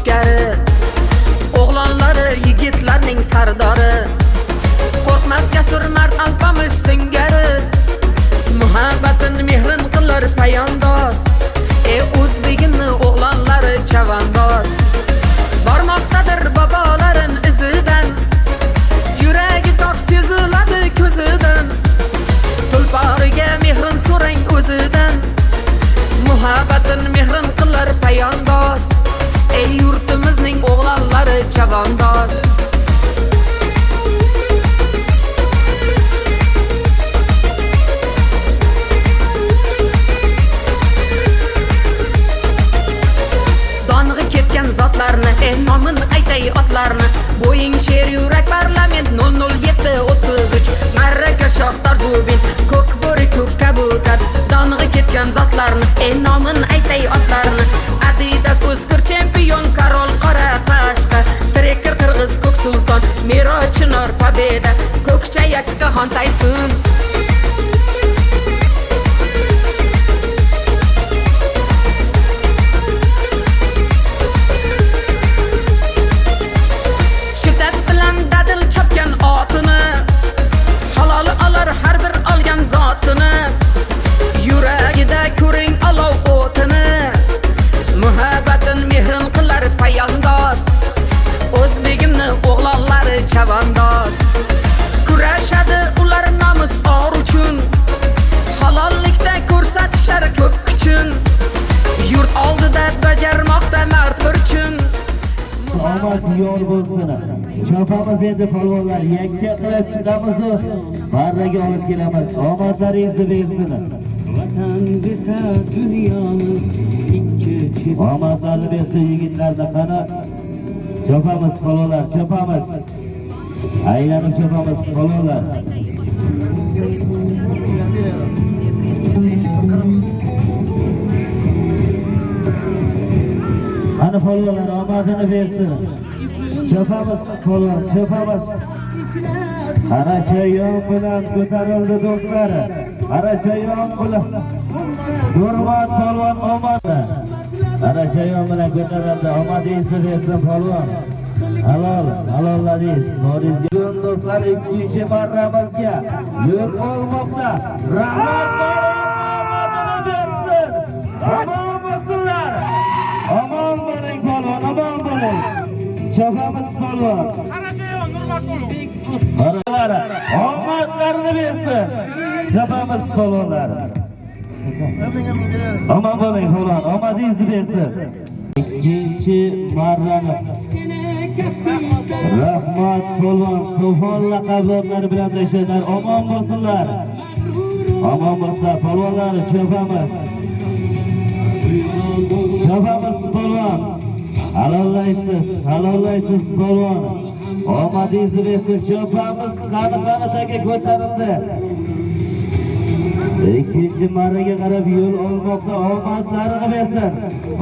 o'tkari, o'g'lonlari yigitlarning sardori, qo'rqmas jasur mard alpamiz singari, muhabbatin mehrin qilar payondoz, o'zbegimni o'g'lonlari chavandoz. Bormoqdadir bobolarin izidan, yuragi tok seziladi ko'zidan, tulporiga mehrin so'rang o'zidan, muhabbatin mehrin qilar payondoz, yurtimizning o'g'lonlari chavandoz. Zotlarni, nomin aytay otlarni, bo'ying sher yurak parlament 00733, Marraka Shoxtar Zubin, ko'k bo'ri ko'k kabutar. Dong'i ketgan zotlarni, nomin aytay otlarni, Adidas O'skir chempion, Karol qora qashqa, Trekker qirg'iz ko'k sulton, Miroj Chinor Pobeda, ko'kcha yakka xon Tayson. Halol olar har bir olgan zotini, yuragida ko'ring olov o'tini, muhabbatin mehrin qilar payondoz, o'zbegimni o'g'lonlari chavandoz. Kurashadi ular nomus or uchun, halollikda ko'rsatishar ko'p kuchun, yurt oldida bajarmoqda mard burchun. Omad yor bo'lsin. Chopamiz endi polvonlar, yakka qilib chiqamiz, barraga olib kelamiz. Omadlaringizni bersin. Vatan desa dunyoni ikki. Omadlarni bersin yigitlarni qani. Chopamiz polvonlar, chopamiz. Aylanib chopamiz polvonlar. Qani polvonlar omadini bersin. Chopamiz polvon, chopamiz. Qarachayon bilan ko'tarildi do'stlar. Qarachayon bilan Nurmat polvon omadi. Qarachayon bilan ko'tarildi. Omadingizni bersin polvon. Halolladingiz. Boringizga do'stlar, ikkinchi marramizga yo'l olmoqda. Rahmat omadini bersin. Omon bo'lsinlar. Omon bo'ling polvon, omon bo'ling. Chopamiz polvon. Qarachayon Nurmat polvon. Omadlarini bersin. Chopamiz polvonlar. Omon bo'ling polvon, omadingizni bersin. Ikkinchi marrani Rahmat polvon, Tufon laqablari bilan tashlaydilar. Omon bo'lsinlar. Omon bo'lsinlar polvonlar, chopamiz. Chopamiz polvon. Halollaysiz polvon. Omadingizni bersin. Chopamiz, qani taga ko'tarildi. Ikkinchi marraga qarab yo'l olmoqda. Omadlarini bersin.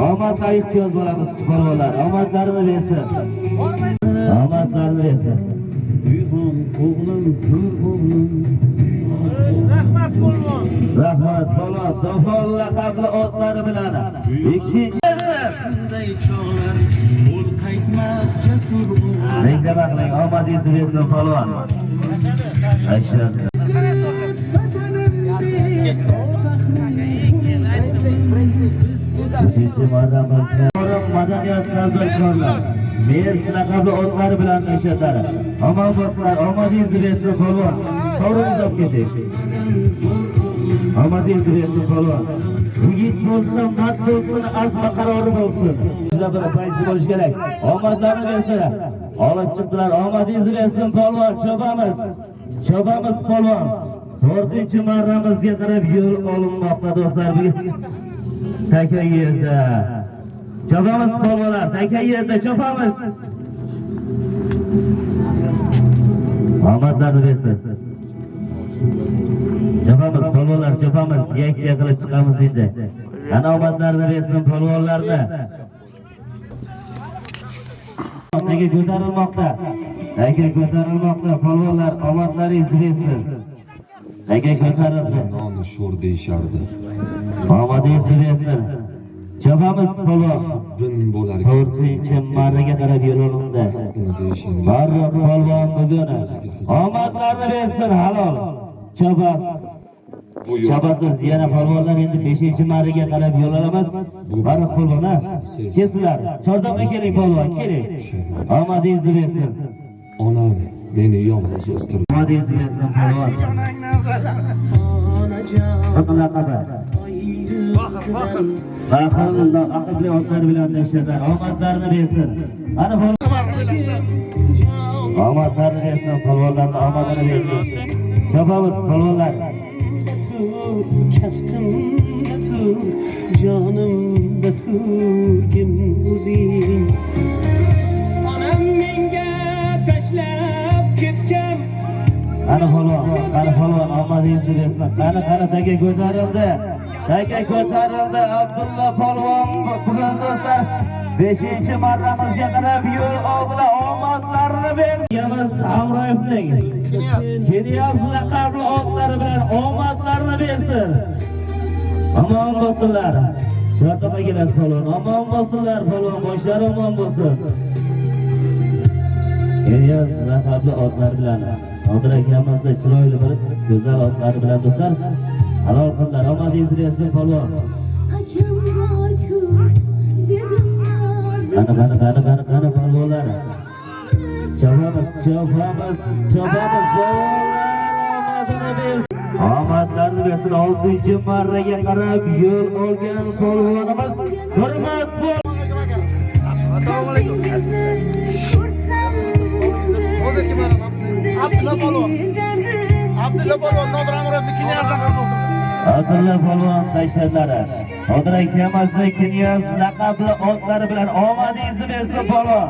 Omadga ehtiyoj bo'lamiz polvonlar. Omadlarini bersin. Omadlarini bersin. Rahmat polvon. Rahmat polvon, Tufon laqabli otlari bilan. Ikkinchi shunday chog'lar qo'l qaytmas jasur. Menga baqling, omadingizni bersin polvon. Ashhadu. Ikkinchi marramizda madaniyat tadbirkorlar Mers laqabli otlari bilan ishlatadi. Omon bo'lsinlar, omadingizni bersin polvon. Sovringiz olib keting. Omadingizni bersin polvon. Yigit bo'lsin, mard bo'lsin, azma qarori bo'lsin. Juda bir paysi bo'lish kerak. Omadlarini bersin. Olib chiqdilar. Omadingizni bersin polvon. Chopamiz polvon. 4-chi marramizga qarab yo'l olinmoqda do'stlar. Taka yerda. Chopamiz polvonlar, taka yerda chopamiz. Omadlarni bersin. Chopamiz polvonlar, chopamiz. Yakka qilib chiqamiz endi. Ana omadlarni bersin polvonlarni. Taka ko'tarilmoqda. Taka ko'tarilmoqda polvonlar, omadlaringizni bersin. Taka ko'tarildi. Nonni sho'r deyishardi. Omadingizni bersin. Çabamız polvon. Bin bo'lar. 4-marraga qarab yo'loldi. Barra polvon bugun omadlarni bersin halol. Chabas. Chabasiz yana polvonlar endi 5-marraga qarab yo'l olamiz. Barra polvonlar, kesinglar. Chordamga keling polvon, keling. Omadingizni bersin. Onam meni yolg'iz o'stirdi. Omadingizni bersin polvon. Qanday qaba? Baxilda aqlli otlar bilan yashashlar. Omadlarini bersin. Ana omadlarini bersin, polvonlarning omadini bersin. Chopamiz polvonlar. Kaftimda tur, jonimda turgin o'zing. Onam menga tashlab ketgan. Ana polvon, omadingizni bersin. Qani taga ko'tarildi. Taga ko'tarildi Abdulla polvon. Bugun do'stlar 5-marramizga qarab yo'l oldilar. Omadlarini beramiz Hamroyevning. Keniyaz laqabli otlari bilan omadlarini bersin. Omon bo'lsinlar. Chortoqqa kelasiz polvon. Omon bo'lsinlar polvon. Boshlari omon bo'lsin. Keniyaz laqabli otlar bilan Nodir akamizda chiroyli bir go'zal otlar bilan do'stlar halol qildilar. Omadingizni bersin polvon. Qani polvonlar. Chopamiz. Omadlarni bersin. 6-marraga qarab yo'l olgan polvonimiz. Hurmat bo'l. Assalomu alaykum. Hozir kim mana? Abdulla polvon. Nodir Amurovning Keniyasidan o'tdi. Abdulla polvon tashlari. Nodir akamizning Keniyas laqabli otlari bilan omadingizni bersin polvon.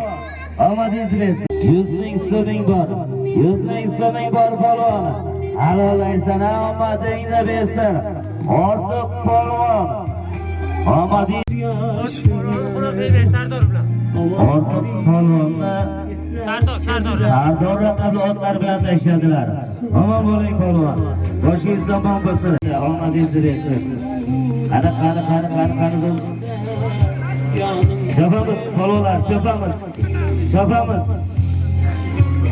Omadingizni bersin. 100 ming so'ming bor. 100 ming so'ming bor polvon. Halolaysan, omadingni bersin. Ortiq polvon. Omadingiz Sardor bilan. Ortiq polvonni Sardor raqamli otlar bilan tashladilar. Omon bo'ling polvon. Boshingiz omon bo'lsin. Omadingizni bersin. Qani. Chopamiz polvonlar, chopamiz.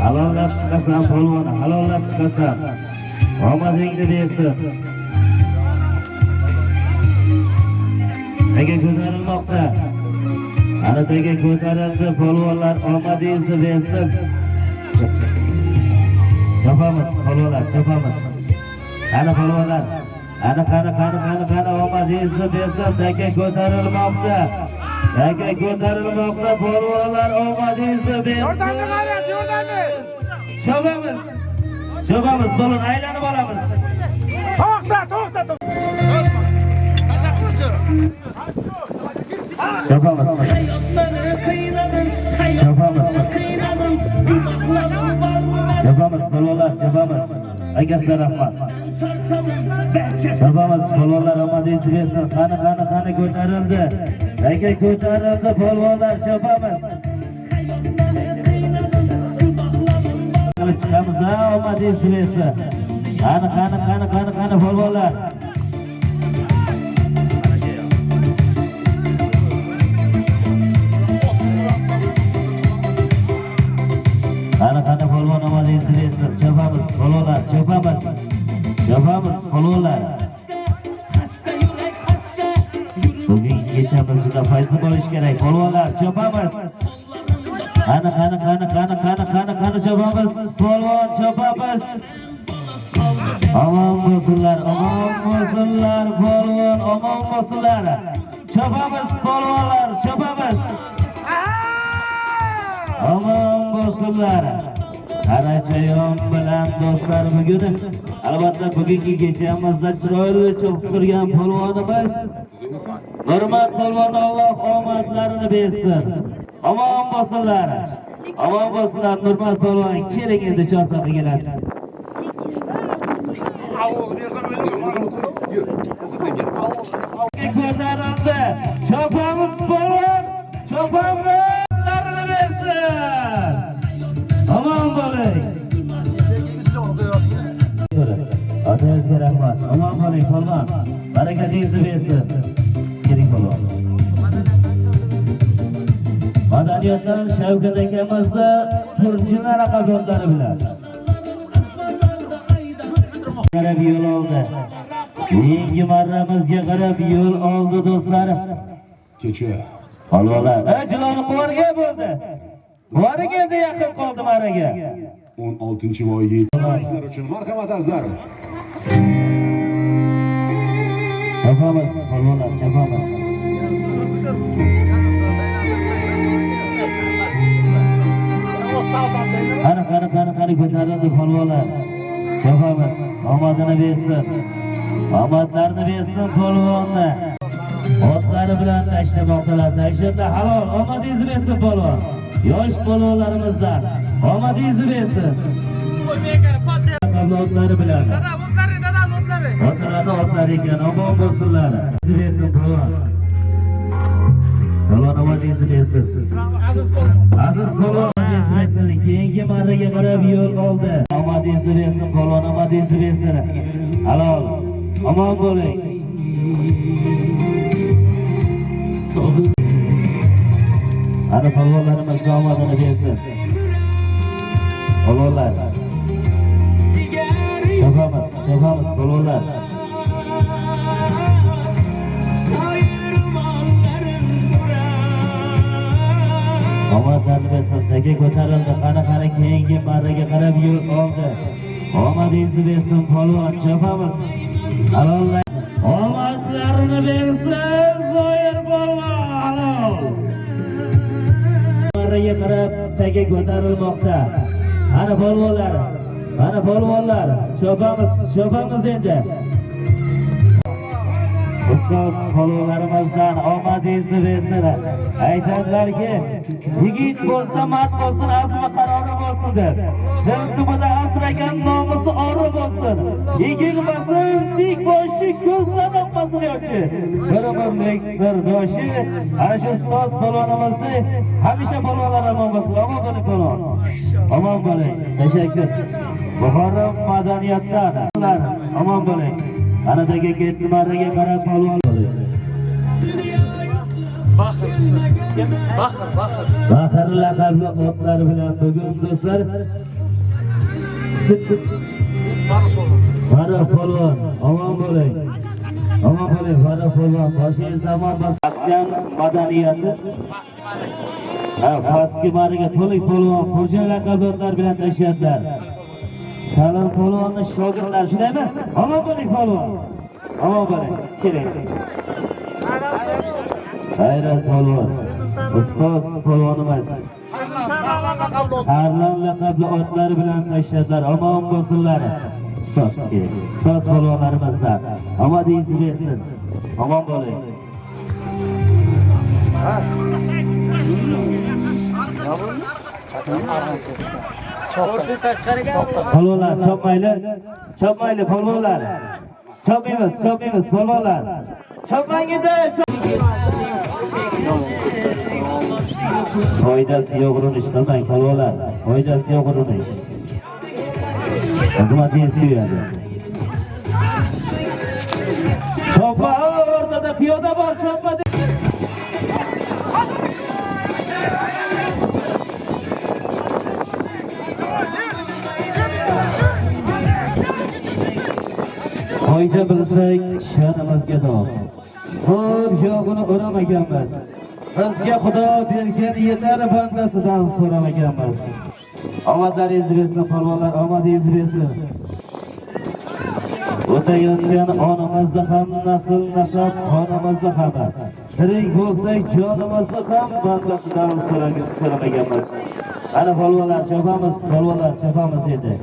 Halollab chiqasan polvon, halollab chiqasan. Omadingni bersin. Nega ko'tarilmoqda? Ana taga ko'tarildi polvonlar, omadingizni bersin. Chopamiz polvonlar, chopamiz. Ana polvonlar. Ana qani omadingizni bersin. Taga ko'tarilmoqda. Polvonlar, omadingizni bersin. Yordamni qarang, yordamni. Chopamiz polvon, aylanib olamiz. To'xta. Chopamiz. Polvonlar, chopamiz. Akasiga rahmat. Chopamiz polvonlar, omadingizni bersin. Qani ko'tarildi. Taga ko'tarildi polvonlar, chopamiz. Chiqamiz, omadingizni bersin. Qani polvonlar. Qani polvon, omadingizni bersin. Chopamiz polvonlar, chopamiz polvonlar. Bugungi kechamiz juda fayzli bo'lish kerak polvonlar, chopamiz. Qani chopamiz polvon, chopamiz. Omon bo'lsinlar polvon, omon bo'lsinlar. Chopamiz polvonlar, chopamiz. Omon bo'lsinlar. Qarachayon bilan do'stlar bugun albatta bugungi kechamizda chiroyli chopib turgan polvonimiz Hurmat polvon, Alloh omadlarini bersin. Omon bo'lsinlar. Hurmat polvon, keling endi Chortoqqa kelasiz. Ko'tarildi. Chopamiz polvon, chopamiz bersin. Omon bo'ling. Otangizga rahmat. Omon bo'ling polvon. Barakatingizni bersin. Keling polvon. Madaniyatdan Shavkat akamizda Turjina raqamlari bilan qarab yo'l oldi. Keyingi marramizga qarab yo'l oldi do'stlar. Kecha Palvonlar, jiloni quvariga bo'ldi. Quvariga endi yaqin qoldi maraga. 16-voyga sizlar uchun marhamat azar. Chapamiz, palvonlar, chapamiz. Qani ko'tarildi palvonlar. Chapamiz, omadini bersin. Omadlarini bersin polvonni. Otlari bilan tashlamoqdalar. Tashlabda halol omadingizni bersin polvon. Yosh polvonlarimizdan omadingizni bersin. Otlari bilan. Otlari ekan, omon bo'lsinlar. Siz bersin polvon. Polvon omadingizni bersin. Aziz polvon bersin. Keyingi marraga qarab yo'l oldi. Omadingizni bersin polvon, omadingizni bersin. Halol. Omon bo'ling. Ana polvonlarimiz omadini bersin. Polvonlar. Chapamiz polvonlar. Omadlarni bersin. Taga ko'tarildi. Qani keyingi marraga qarab yo'l oldi. Omadingizni bersin polvon. Chapamiz. Halol. Omadlarini bersin Zoir polvon. Halol. Marraga qarab taga ko'tarilmoqda. Ana polvonlar, chopamiz endi. Ustoz polvonlarimizdan omadingizni bersin. Aytadilarki, yigit bo'lsa, mard bo'lsin, azmi qarori bo'lsin deb. Tiltimida asragan nomusi ori bo'lsin. Yigilmasin, tik boshi ko'zdan oqmasin yo'qchi. Bir umrlik sirdoshi, ana shu ustoz polvonimizni hamisha polvonlar omon bo'lsin. Omon bo'ling polvon. Omon bo'ling. Tashakkur. Buxoro madaniyatdan omon bo'ling. Anadagi ketdi marraga qarab polvon bo'ling. Baxir laqabli otlar bilan bugun do'stlar Farruh polvon, omon bo'ling. Farruh polvon, boshing zamon bosgan madaniyati. Pastki mariga to'lik polvon, Turjina laqabli otlar bilan tashyaptilar. Salom polvonni shogirdlar, shundaymi? Omon bo'ling polvon. Omon bo'ling. Keling. Hayrat polvon. Ustoz polvonimiz. Tarlon laqabli otlar bilan tashladilar. Omon bo'lsinlar. Ustoz polvonlarimizdan omadingizni bersin. Omon bo'ling. Polvonlar chopmayli polvonlar. Chopmaymiz polvonlar. Chopmangida. Foydasi yo'q urinish qilmang polvonlar. Foydasi yo'q urinish. Xizmatingiz kuyadi. Chopma o'rtada piyoda bor, chopma. Foyda bilsak, shonimizga dog'. Zo'r yo'g'ini uramaganmiz. Bizga Xudo bergan yetar bandasidan so'ramaganmiz. Omadlaringizni bersin polvonlar, omadingizni bersin. O'tayotgan onimizda ham nasl nasab qonimizda ham. Tirik bo'lsak, jonimizda ham bandasidan so'ramaganmiz. Ana polvonlar chopamiz edi.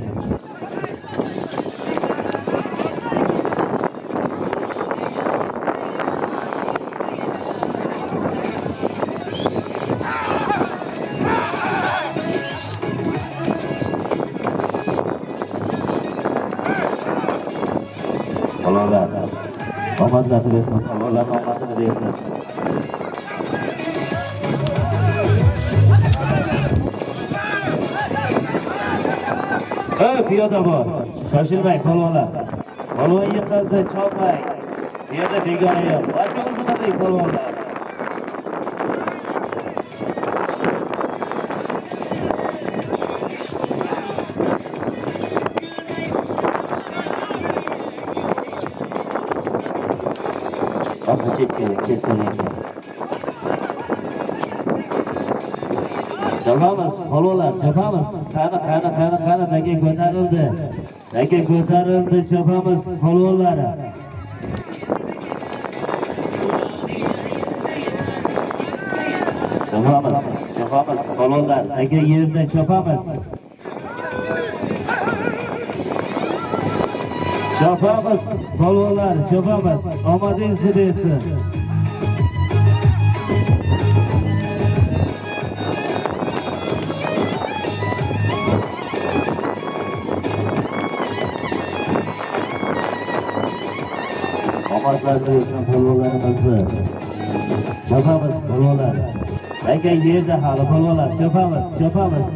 Omadlarni bersin, polvonlar omadini bersin. Piyoda bor. Shoshilmang polvonlar. Polvon yiqildi, chopmang. Bu yerda begona yo'q. Ochamizni qildik polvonlar. Orta çekkelik, ketkelik. Çapamız, polvolar, çapamız. Qani, nega ko'tarildi. Nega ko'tarildi çapamız, polvolar. Çapamız, polvolar. Nega yerda çapamız. Çapamız, polvolar, çapamız. Omadingiz bersin. Omadlar bersin polvolarimizni. Çapamız, polvolar. Nega yerda hali polvolar, çapamız. Çapamız,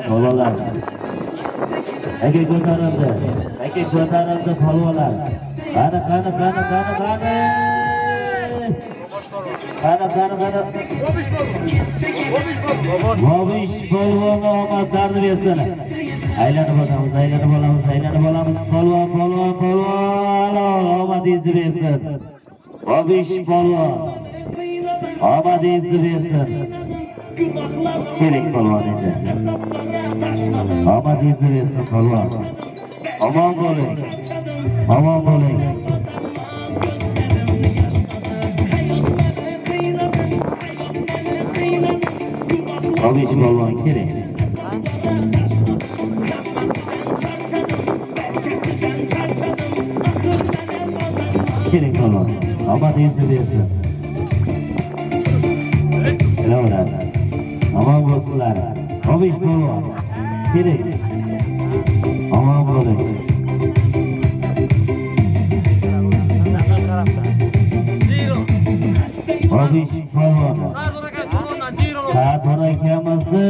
polvolar. Nega ko'tarildi. Polvolar. Qani. Bobish polvonni omadlarini bersin. Aylanib olamiz. Polvon. Omadingizni bersin. Bobish polvon. Omadingizni bersin. Keling polvon endi. Omadingizni bersin polvon. Omon bo'ling. Bobish polvon keling. Keling polvon. Omadingizni bersin. Kelaverasiz. Omon bo'lsinlar. Bobish polvon. Keling. Omon bo'ling. Bobish polvon. Sardor akamizni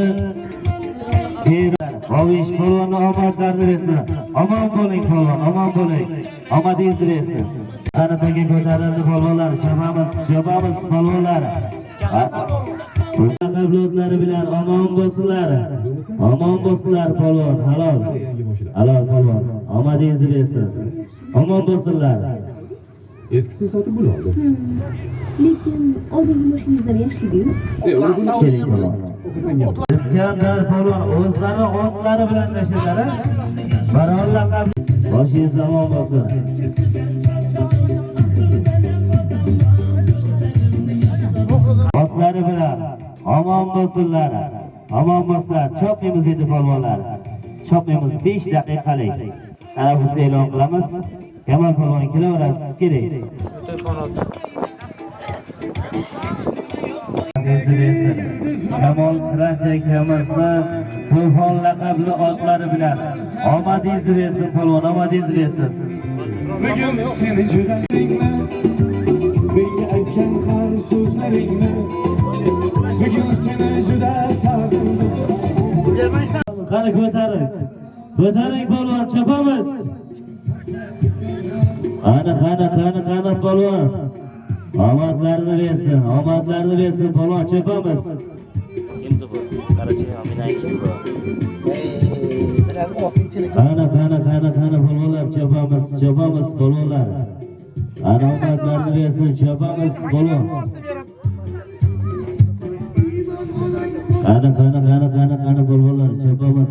Bobish polvonni omadlarini bersin. Omon bo'ling polvon, omadingizni bersin. Qanataga ko'tarildi polvonlar, chopamiz polvonlar. Avlodlari bilan omon bo'lsinlar polvon, halol polvon. Omadingizni bersin. Omon bo'lsinlar. Eskisini sotib bo'ladi. Lekin oldingi mashinangizlar yaxshi-ku. Keling polvon. Iskandar polvon o'zlari otlari bilan tashadilar. Baron laqab boshingiz omon bo'lsin. Otlari bilan omon bo'lsinlar. Chopmaymiz dedi polvonlar. 5 daqiqalik. Tanaffusni e'lon qilamiz. Kamol polvon kelaverasiz, keling. Kamol Qiracha akamizni To'fon laqabli otlari bilan omadingizni bersin polvon, omadingizni bersin. Bugun seni juda menga aytgan har so'zlaringni bugun seni juda sevdim. Qani ko'taring polvon, chopamiz. Qani polvon. Omadlarini bersin polvon, chopamiz. Kimdi bu? Qarachi Aminay kim bu? Qani polvonlar, chopamiz polvonlar. Omadlarini bersin, chopamiz polvon. Qani polvonlar, chopamiz.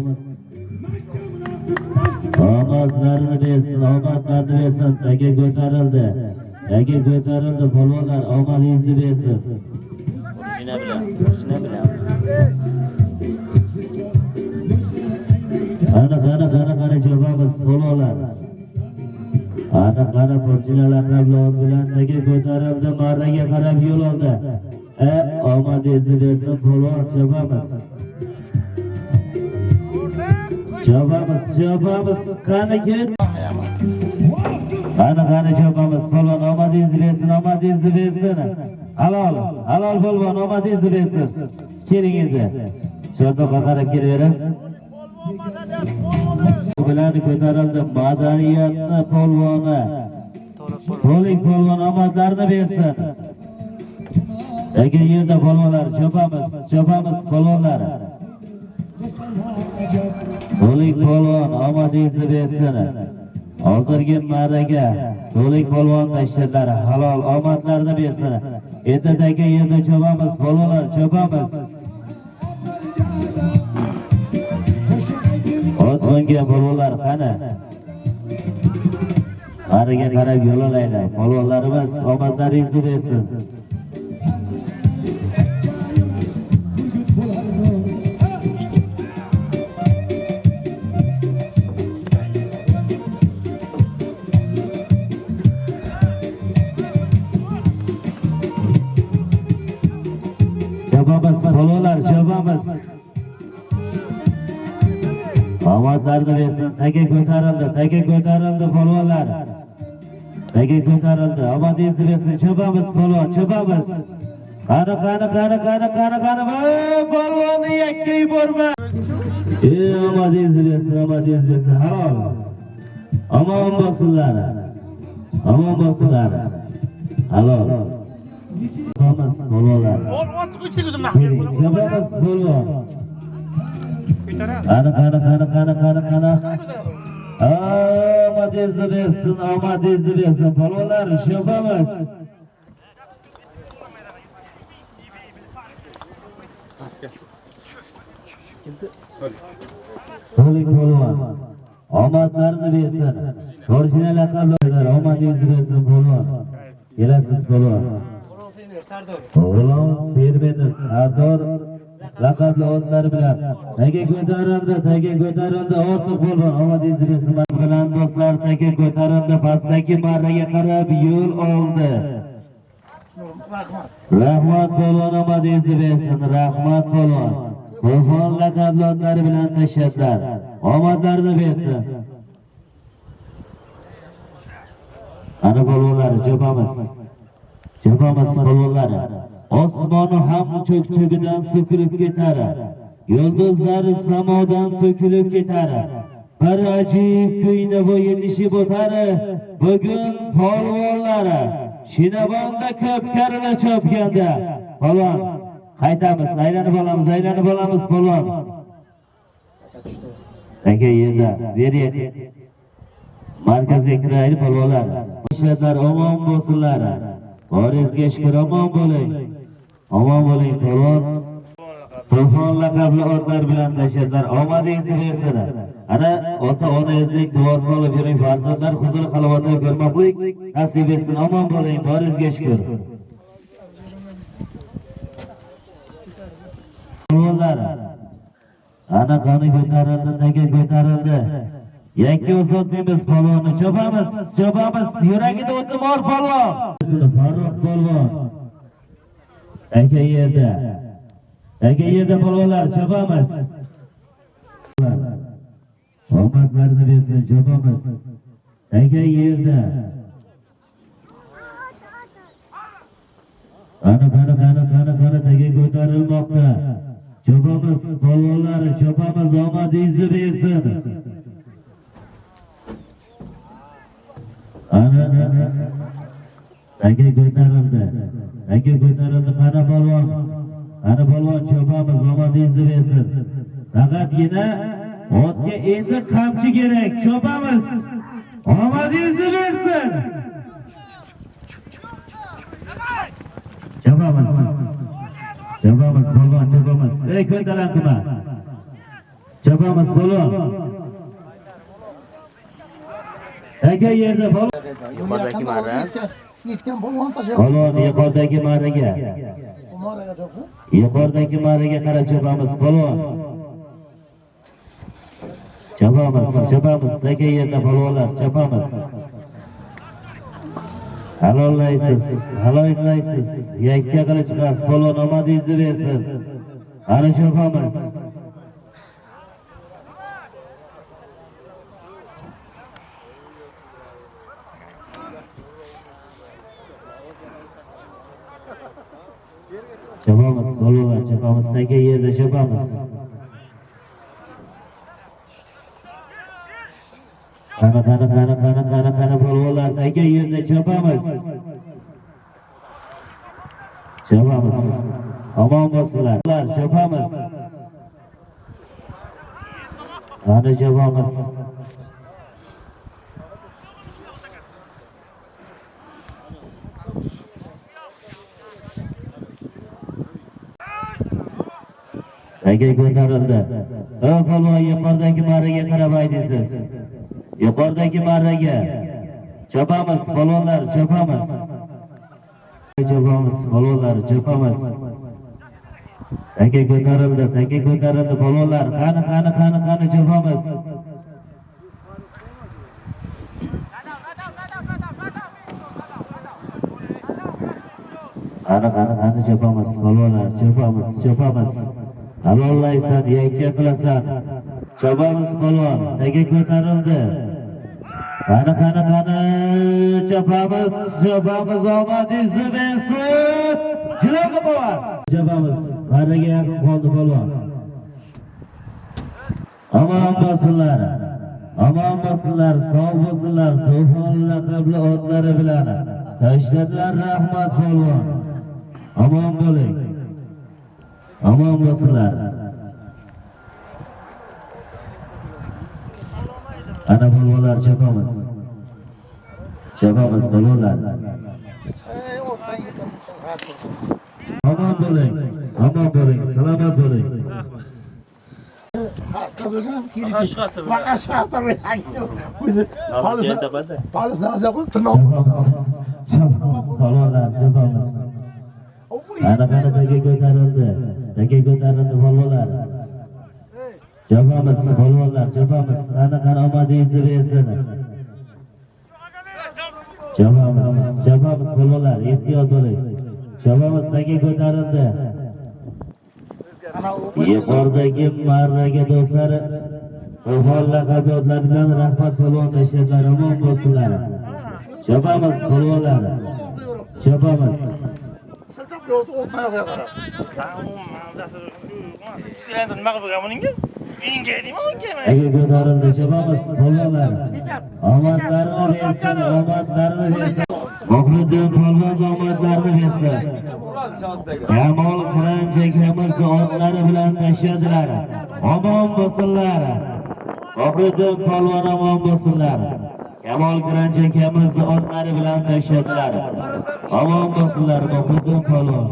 Omadlarini bersin, taga ko'tarildi. Polvonlar, omadingizni bersin. Shina bilan. Qani chopamiz polvonlar. Qani po'rchilar bilan taga ko'tarildi, marraga qarab yo'l oldi. Omadingizni bersin polvon, chopamiz. Qani ket. Qani chopamiz polvon, omadingizni bersin. Halol polvon, omadingizni bersin. Keling endi. Shotoqqa qarab kelaverasiz. Bilan ko'tarildi madaniyatni polvoni. To'lik polvon omadlarini bersin. Lekin yerda polvonlar chopamiz polvonlar. To'lik polvon omadingizni bersin. Hozirgi marraga to'lik polvon tashlalar halol omadlarni bersin. Ertadagi yerda chopamiz polvonlar, chopamiz. O'zga polvonlar qani? Qariga qarab yo'lalaylar. Polvonlarimiz omadlaringizni bersin. Chopamiz polvonlar, chopamiz. Omadlarni bersin. Taga ko'tarildi polvonlar. Taga ko'tarildi. Omadingizni bersin. Chopamiz polvon, chopamiz. Qani. Polvonni yakka yuborma. Omadingizni bersin. Halol. Omon bo'lsinlar. Halol. Chopamiz polvonlar. Chopamiz polvon. Qani. Omadingizni bersin. Polvonlar, chopamiz. To'lik polvon. Omadlarini bersin. Original laqablar omadingizni bersin polvon. Kelasiz polvon. O'g'lon Fermeni Sardor laqabli otlar bilan taga ko'tarildi. Ortiq polvon omadingizni bersin. Bilan do'stlar taga ko'tarildi. Pastdagi marraga qarab yo'l oldi. Rahmat polvon omadingizni bersin. Rahmat polvon. Polvon laqabli otlari bilan tashladilar. Omadlarini bersin. Ana polvonlar, chopamiz polvonlar. Osmoni ham cho'k-cho'gidan so'kilib ketar. Yulduzlar samodan to'kilib ketar. Bir ajib kuyni bo'yin ishi bo'tar. Bugun polvonlar Shinabonda ko'p karra chopganda. Polvon, qaytamiz, aylanib olamiz polvon. Aka yerda, beri. Markazga kiraylik polvonlar. Ishlar omon bo'lsinlar. Boringizga shukr, omon bo'ling polvon. Polvon laqabli otlar bilan tashladilar. Omadingizni bersin. Ana ota-onangizning duosini olib yuring, farzandlar huzur halovatini ko'rmoqlik nasib etsin. Omon bo'ling, boringizga shukr. Polvonlar, ana qani ko'tarildi, taga ko'tarildi. Yakka o'zotmaymiz polvonni, chopamiz. Yuragida o'ti bor polvon. Farruh polvon. Taga yerda polvonlar, chopamiz. Omadlarni bersin, chopamiz. Taga yerda. Qani taga ko'tarilmoqda. Chopamiz polvonlar, omadingizni bersin. Taga ko'tarildi. Qani polvon, chopamiz, omadingizni bersin. Faqatgina otga endi qamchi kerak, chopamiz. Omadingizni bersin. Chopamiz polvon, chopamiz. Ey ko'talan qilma. Chopamiz polvon. Taga yerda polvon. Yuqoridagi marra. Polvon yuqoridagi marraga qarab chopamiz polvon. Chopamiz. Taga yerda polvonlar, chopamiz. Halollaysiz. Yakka qilib chiqasiz polvon, omadingizni bersin. Ana chopamiz. Chopamiz polvonlar, taga yerda chopamiz. Qani polvonlar, taga yerda chopamiz. Omon bo'lsinlar. Chopamiz. Qani chopamiz. Aka ko'tarildi. Polvon yuqoridagi marraga qarab aydisiz. Yuqoridagi marraga. Chopamiz polvonlar, chopamiz. Chopamiz polvonlar, chopamiz. Aka ko'tarildi polvonlar. Qani chopamiz. Qani chopamiz polvonlar, chopamiz. Halollaysan, yakka qilasan. Chopamiz polvon, taga ko'tarildi. Qani chopamiz omadingizni bersin. Jiloga polvon. Chopamiz, qariga yaqin qoldi polvon. Omon bo'lsinlar, sog' bo'lsinlar, to'fon laqabli otlari bilan. Tashladilar, rahmat polvon. Omon bo'ling. Omon bo'lsinlar. Ana polvonlar chopamiz. Polvonlar. Omon bo'ling. Salomat bo'ling. Hasta bo'lgan, Hasta bo'lgan. hasta bo'lgan. O'zi polis nazar qo'yib tirnoq. Chopamiz polvonlar, chopamiz. Ana taga ko'tarildi polvonlar. Chopamiz polvonlar, chopamiz. Qani omadingizni bersin. Chopamiz polvonlar, ehtiyot bo'ling. Chopamiz, taga ko'tarildi. Yuqoridagi marraga do'stlari to'fon laqablar bilan rahmat polvon tashladilar, omon bo'lsinlar. Chopamiz polvonlar. Chopamiz. Siltab yo'q, o'tmayga qarab. Sen nima qilgan buningga? Menga deyman, unga. Aka ko'tarildi, chopamiz polvonlar. Omadlarini bersin. Muhriddin polvon omadlarini bersin. Kamol Qiranchakamiz otlari bilan tashladilar. Omon bo'lsinlar. Muhriddin polvon omon bo'lsinlar. Kamol Qiranchakamiz otlari bilan tashladilar. Omon bo'lsinlar Muhriddin polvon.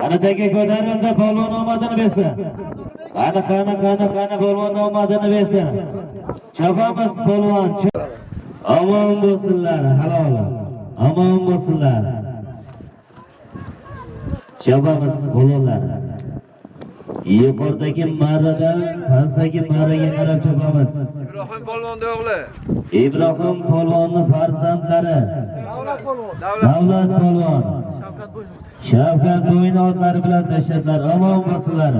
Ana taga ko'tarildi, polvon omadini bersin. Qani polvon omadini bersin. Chopamiz polvon. Omon bo'lsinlar, halol. Omon bo'lsinlar. Chopamiz polvonlar. Yuqoridagi marradan pastdagi marraga qarab chopamiz. Ibrohim polvonning o'g'li. Ibrohim polvonning farzandlari. Davlat polvon. Shavkat bo'yni otlari bilan tashladilar. Omon bo'lsinlar.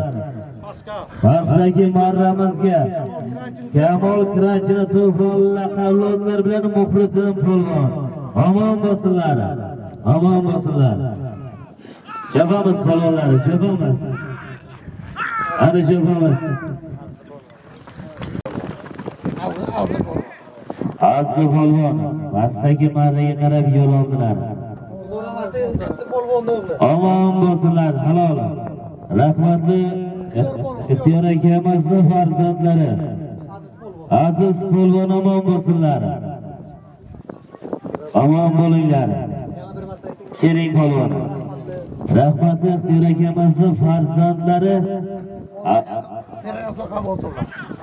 Pastdagi marramizga Kamol Qiranchini to'fon laqabli otlar bilan Muhriddin polvon. Omon bo'lsinlar. Chopamiz polvonlar, chopamiz. Ana chopamiz. Azzi polvon pastdagi marraga qarab yo'l oldilar. Omon bo'lsinlar, halol. Rahmatli Ixtiyor akamizning farzandlari. Aziz polvon omon bo'lsinlar. Omon bo'linglar. Shering polvon. Rahmatli Ixtiyor akamizning farzandlari.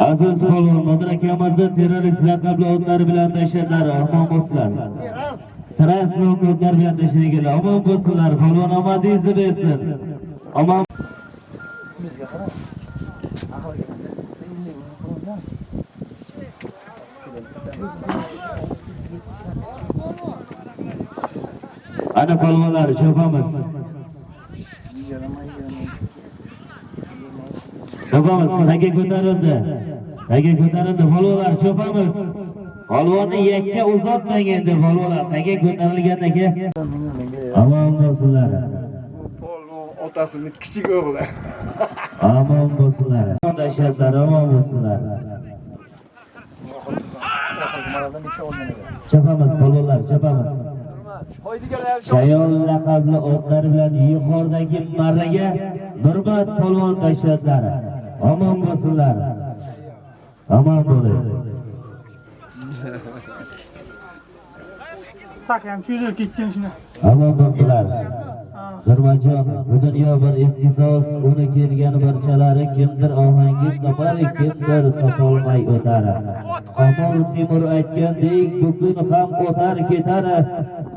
Aziz polvon Nodir akamizning terrorist laqabli otlari bilan tashladilar. Omon bo'lsinlar. Teras otlar bilan tashlaganlar. Omon bo'lsinlar. Polvon omadingizni bersin. Omon ana polvonlar chopamiz. Taga ko'tarildi polvonlar, chopamiz. Polvonni yakka uzatmang endi polvonlar. Taga ko'tarilgan aka. Omon bo'lsinlar. Polvon otasining kichik o'g'li. Omon bo'lsinlar. Tashladilar, omon bo'lsinlar. Chopamiz polvonlar, chopamiz. Shayol laqabli otlar bilan yuqoridagi marraga Nurmat polvon tashlatlari. Omon bo'lsinlar. Omon bo'ling. Tak ham cho'zilib ketgan shuni. Omon bo'lsinlar. Nurmatjon, bu dunyo bir eski so'z, uni kelgan barchalari kimdir ohangi topar, kimdir topolmay o'tar. Qamar Temur aytgandek, bugun ham o'tar ketar.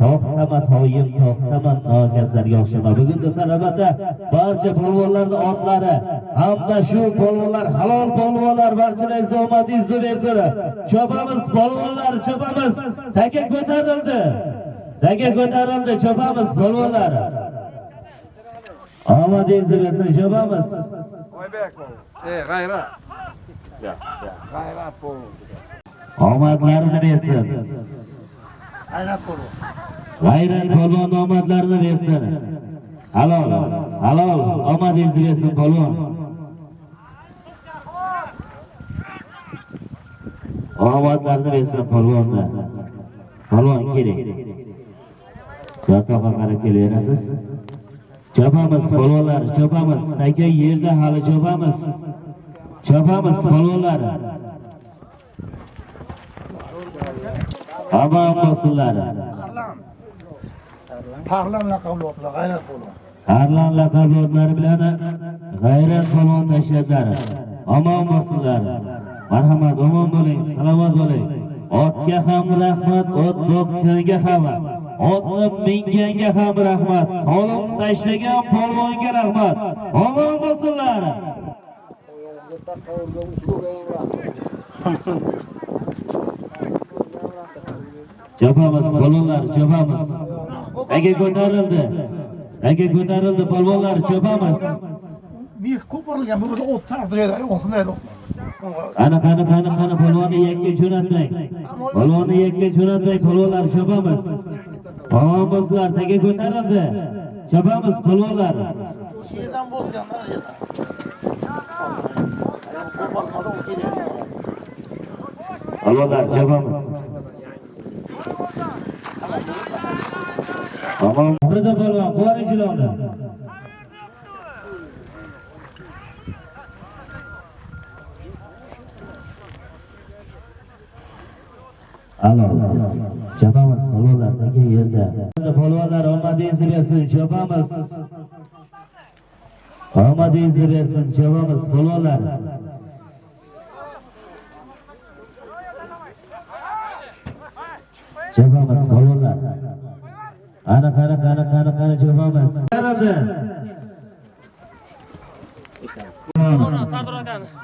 To'xtama toyim, to'xtama nokaslarga o'xshama. Bugun albatta barcha polvonlarning otlari hamda shu polvonlar halol polvonlar barchalarga omadingizni bersin. Chopamiz polvonlar, chopamiz. Taka ko'tarildi. Taka ko'tarildi, chopamiz polvonlar. Omadingizni bersin, chopamiz. Oybek bo'l. G'ayrat. G'ayrat bo'l. Omadlarini bersin. G'ayrat bo'l. G'ayrat polvon omadlarini bersin. Halol, halol omadingizni bersin polvon. Omadlarini bersin polvonni. Polvon keling. Chaqaqa qarab kelaverasiz. Chopamiz polvonlar, chopamiz. Taka yerda hali chopamiz. Chopamiz polvonlar. Omon bo'lsinlar. Tarlan laqabli otlar g'ayrat bo'l. Tarlan laqabli otlari bilan g'ayrat polvon tashlatlari. Omon bo'lsinlar. Marhamat, omon bo'ling, salomat bo'ling. Otga ham rahmat, ot boqqanga ham. Otni minganga ham rahmat. Solim tashlagan polvonga rahmat. Omon bo'lsinlar. Chopamiz polvonlar, chopamiz. Aka ko'tarildi. Aka ko'tarildi polvonlar, chopamiz. Mix ko'parilgan bu yerda ot chaqtiradi, o'sini edi. Qani polvonni yakka jo'natmang. Polvonni yakka jo'natmang, polvonlar chopamiz. Omon bo'lsinlar, taka ko'tarildi. Chopamiz polvonlar. Shu yerdan bosganlar yerdan. Ko'parmadi, u kelyapti. Polvonlar chopamiz. Omon burada polvon, qo'ringchilarni. Halol. Chopamiz polvonlar, taka yerda. Polvonlar omadingizni bersin, chopamiz. Omadingizni bersin, chopamiz polvonlar. Chopamiz polvonlar. Qani chopamiz.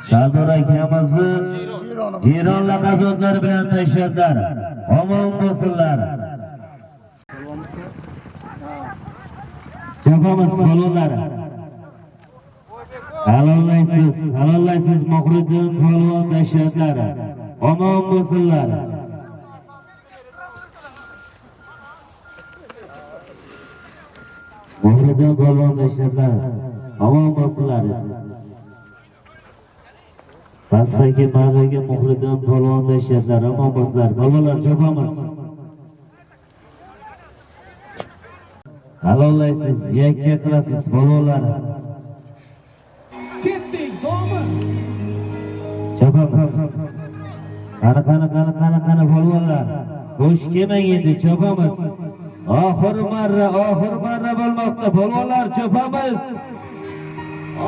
Sardor akamizni Jiron laqablari bilan tashladlar. Omon bo'lsinlar. Chopamiz polvonlar. Halollaysiz Mohriddin polvon tashladlar. Omon bo'lsinlar. Mohriddin polvon tashladlar. Omon bo'lsinlar. Pastdagi marraga Mohriddin polvon tashladlar. Omon bo'lsinlar. Polvonlar chopamiz. Halollaysiz, yakka qilasiz polvonlar. Ketdik, do'mi. Chopamiz. Qani polvonlar. Bo'sh kelmang endi, chopamiz. Oxir marra bo'lmoqda polvonlar, chopamiz.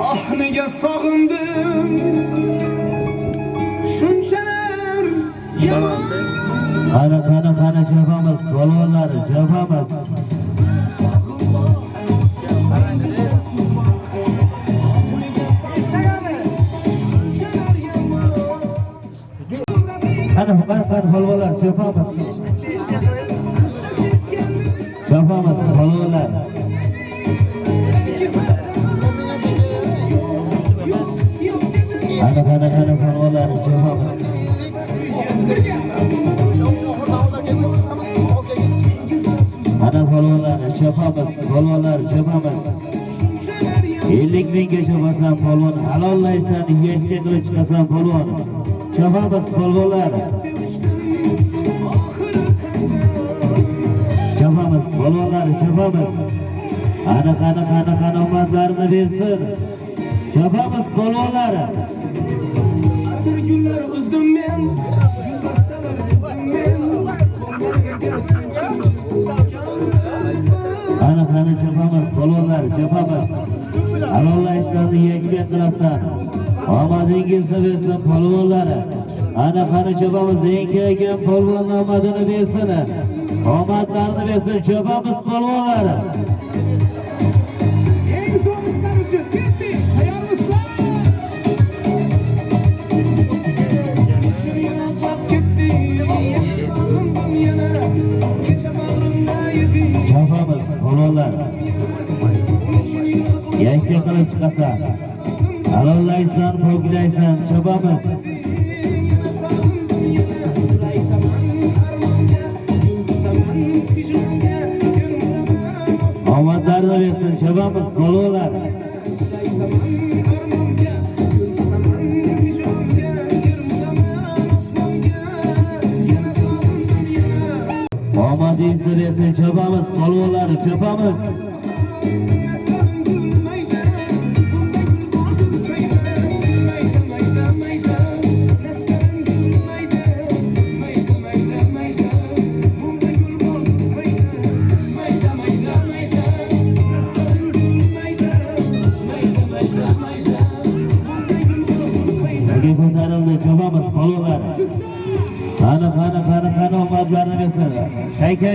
Ah, nega sog'indim shunchalar yomon. Qani chopamiz polvonlar, chopamiz. Qani polvonlar, chopamiz. Chopamiz polvonlar. Qani polvonlar, chopamiz. Qani polvonlar, chopamiz. 50 mingga chopasan polvon, halollaysan, yakka qilib chiqasan polvon. Chopamiz polvonlar. Chopamiz polvonlar chopamiz. Qani omadlarini bersin. Chopamiz polvonlar. Gullar uzdim men. Qani chopamiz polvonlar, chopamiz. Alloh islomni yakka qilasan. Omadingizni bersin polvonlar. Qani chopamiz, eng kelgan polvon omadini bersin. Omadlarini bersin, chopamiz polvonlar. Eng so'nggi qarshi ketdi. Tayyormisizlar? Chopamiz polvonlar. Yakka qilib chiqasan. Allohlaysan, poklaysan, chopamiz. Omadlarini bersin, chopamiz polvonlar. Omadingizni bersin, chopamiz polvonlar, chopamiz. Ko'tarildi, chopamiz polvonlar. Qani omadlarini bersin. Shayka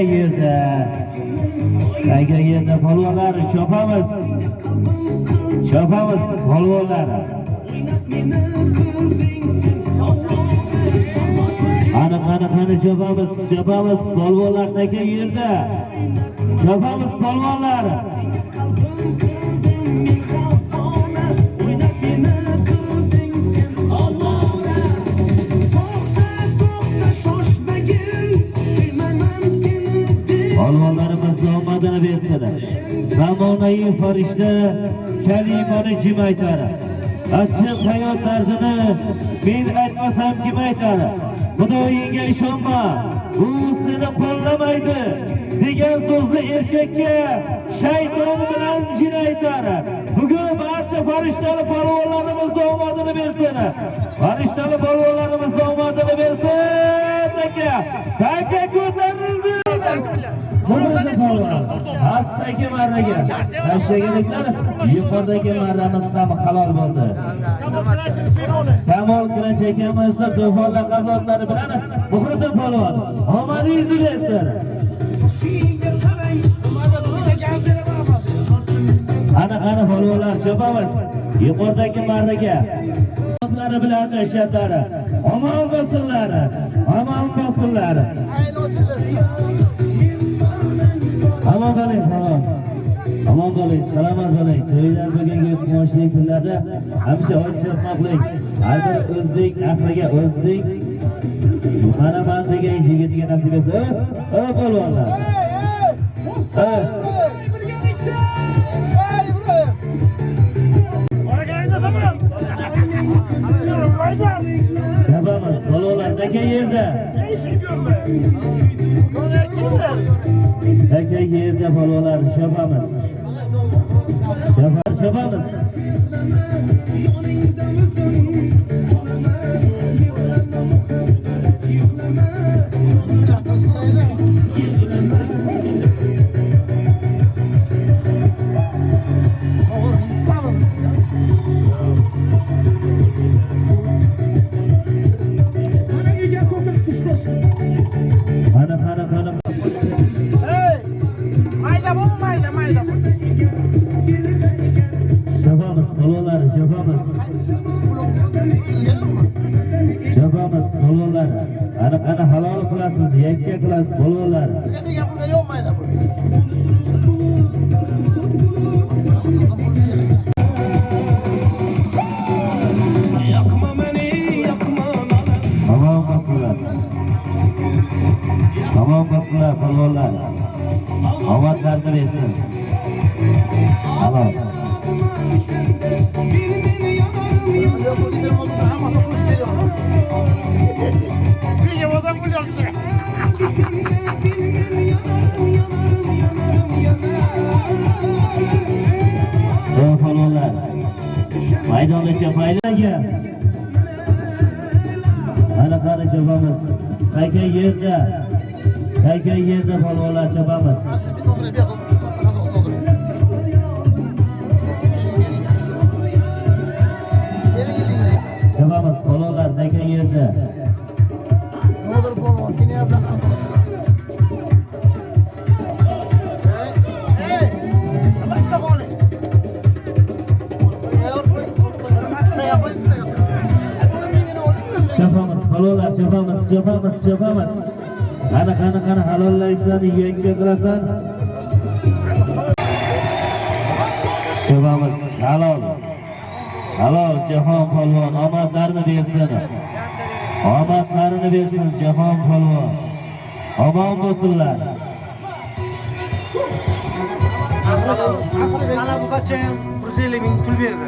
yerda polvonlar, chopamiz. Chopamiz polvonlar. Qani chopamiz polvonlar, shayka yerda. Chopamiz polvonlar. Polvonlarimiz omadini bersin. Zamonaviy farishta kalimani kim aytar? Achchiq hayot dardini men aytmasam kim aytar? Xudoyingga ishonma, u seni qo'llamaydi degan so'zni erkakka shayton bilan jin aytar. Bugun barcha farishtali polvonlarimiz omadini bersin. Farishtali polvonlarimiz omadini bersin. Taka ko'tarildi. Pastdagi marraga tashlaganliklar, yuqoridagi marramiz ham halol bo'ldi. Kamol Kirash akamiz to'fon laqablari bilan Muhriddin polvon omadingizni bersin. Qani polvonlar, chopamiz. Yuqoridagi marraga omadlari bilan tashlayaplar. Omon bo'lsinlar. Omon bo'lsinlar. Omon bo'ling, omon bo'ling, salomat bo'ling. To'ylar bugungi quvonchli kunlarda hamisha ochiqmoqlik. Har bir o'zbek ahliga, o'zbek manaman degan yigitga nasib etsa, polvonlar. Chopamiz polvonlar, taka yerda. Taka yerda polvonlar, chopamiz. Chopamiz. Chopamiz polvonlar, chopamiz. Chopamiz polvonlar. Qani halol qilasiz, yakka qilasiz polvonlar. Sizga bunga yo'qmaydi. Tamom bo'lsinlar polvonlar. Omadlarni bersin. Halol. Uyga bozam pul yo'q bizga. Maydongacha foydalangan. Ana qani chopamiz. Qayga yerda polvonlar chopamiz. Chopamiz polvonlar qayga yerda. Nodir polvon, kinoyazdan. Chopamiz. Qani halollaysan, yengga qilasan. Chopamiz, halol Jahon polvon, omadlarini bersin. Jahon polvon. Omon bo'lsinlar. Mana bu bacham 150 ming pul berdi.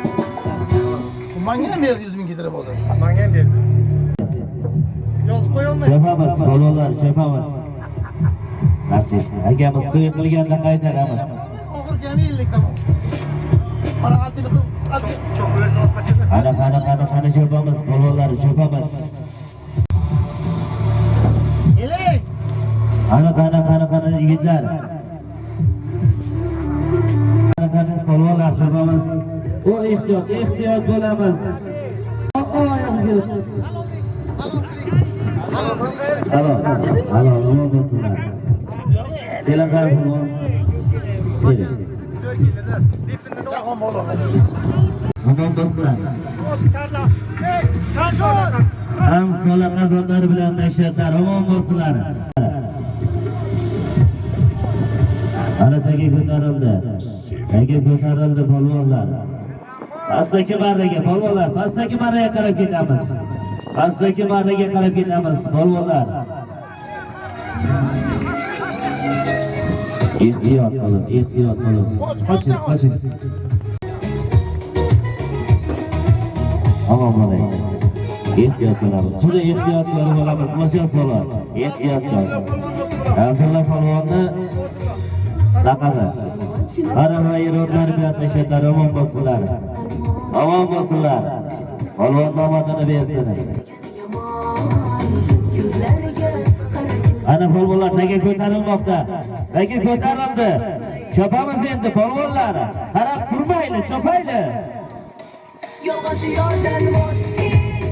Menga ham berdi 100 ming ketirib hozir. Menga ham berdi. Yozib qo'y olmaydi. Chopamiz, polvonlar chopamiz. Nasib, akamiz to'y qilganda qaytaramiz. Og'ir kam 50 tamom. Mana altini Çok versanız bachada. Qani chopamiz, polvonlar chopamiz. Elay. Qani yigitlar. Qani polvonlar chopamiz. O ehtiyot bo'lamiz. Halol bo'lsinlar. Telefon polvon. Jahon polvon. Omon bo'lsinlar. Ham solaqadorlar bilan nashatlar omon bo'lsinlar. Ana taga ko'tarildi polvonlar. Pastdagi marraga polvonlar, pastdagi marraga qarab ketamiz. Polvonlar. Ehtiyot qilin. Qoching. Omon bo'ling. Ehtiyot qilamiz. Buni ehtiyot qilib olamiz. Mo'shaq polvon. Ehtiyot qil. Abdulla polvonni laqabi. Qaramay ro'dlar bilan tashatlar omon bo'lsinlar. Polvon omadini bersin. Ana polvonlar taga ko'tarilmoqda. Ko'tarildi. Chopamiz endi polvonlar. Qarab turmayli, chopayli.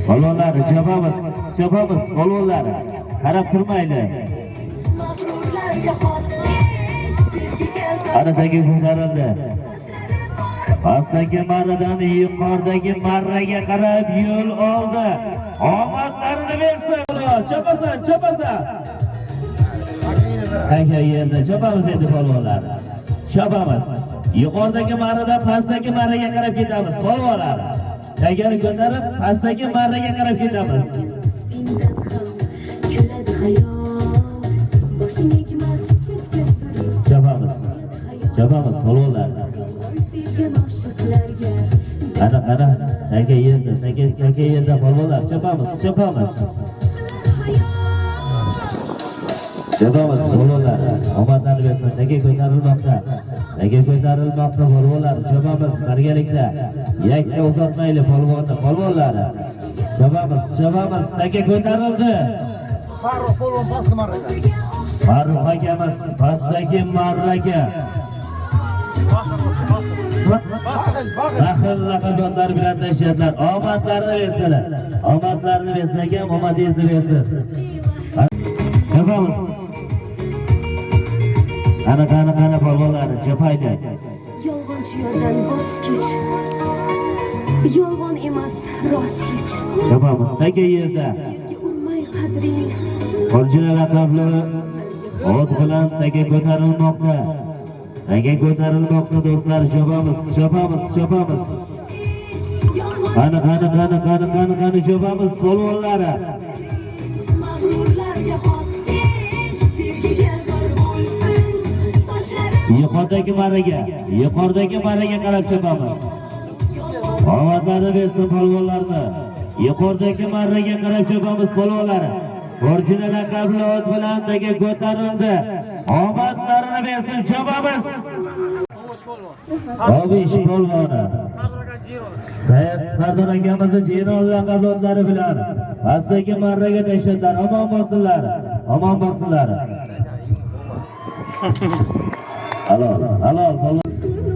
Polvonlar chopamiz polvonlar. Qarab turmayli. Ana taga ko'tarildi. Pastdagi marradan yuqoridagi marraga qarab yo'l oldi. Omadlarini bersin. Chopasan. Qayga yerda chopamiz endi polvonlar. Yuqoridagi marradan pastdagi marraga qarab ketamiz polvonlar. Tagani ko'tarib pastdagi marraga qarab ketamiz. Chopamiz polvonlar. Ana taga yerda polvonlar chopamiz. Polvonlar. Omadlarni bersin. Taga ko'tarilmoqda polvonlar. Chopamiz birgalikda. Yakka uzatmayli polvonlar. Chopamiz. Taga ko'tarildi. Farruh polvon pastki marraga. Farruh akamiz pastdagi marraga. Baxil laqablar bilan tashatlar. Omadlarini bersin akam, omadingizni bersin. Chopamiz. Ana polvonlar chopaydi. Yolg'onchi yo'ldan voz kech. Yolg'on emas, rost kech. Chopamiz taga yerda. Urmay qadring. Orjina laqabli ot bilan taga ko'tarilmoqda. Do'stlar, chopamiz. Qani chopamiz polvonlar. Mag'rurlarga xos kech, sevgiga zor bo'lsin. Sochlarim yuqoridagi marraga qarab chopamiz. Omadlarni bersin polvonlarni. Yuqoridagi marraga qarab chopamiz polvonlar. Orjina laqabli ot bilan taga ko'tarildi. Omadlarini bersin chopamiz. Obish polvoni. Said Sardor akamizni Jenoz laqablari bilan pastdagi marraga tashladilar. Omon bo'lsinlar. Omon bo'lsinlar. Halol, halol.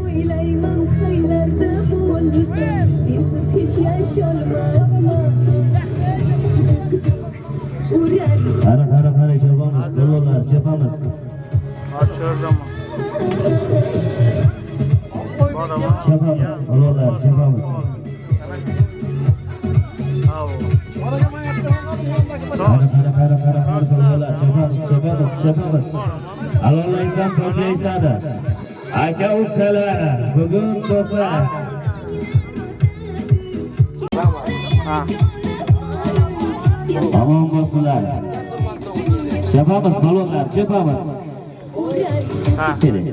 O'ylayman qaylarda bo'lsam, sensiz hech yasholmayman. Qara chopamiz, qo'llar chopamiz. Chopamiz, qo'llar chopamiz. Qara, chopamiz. Alollaysan, toplaysan. Aka ukalar, bugun bo'lsa Omon bo'lsinlar. Chopamiz, qo'llar chopamiz. Keling.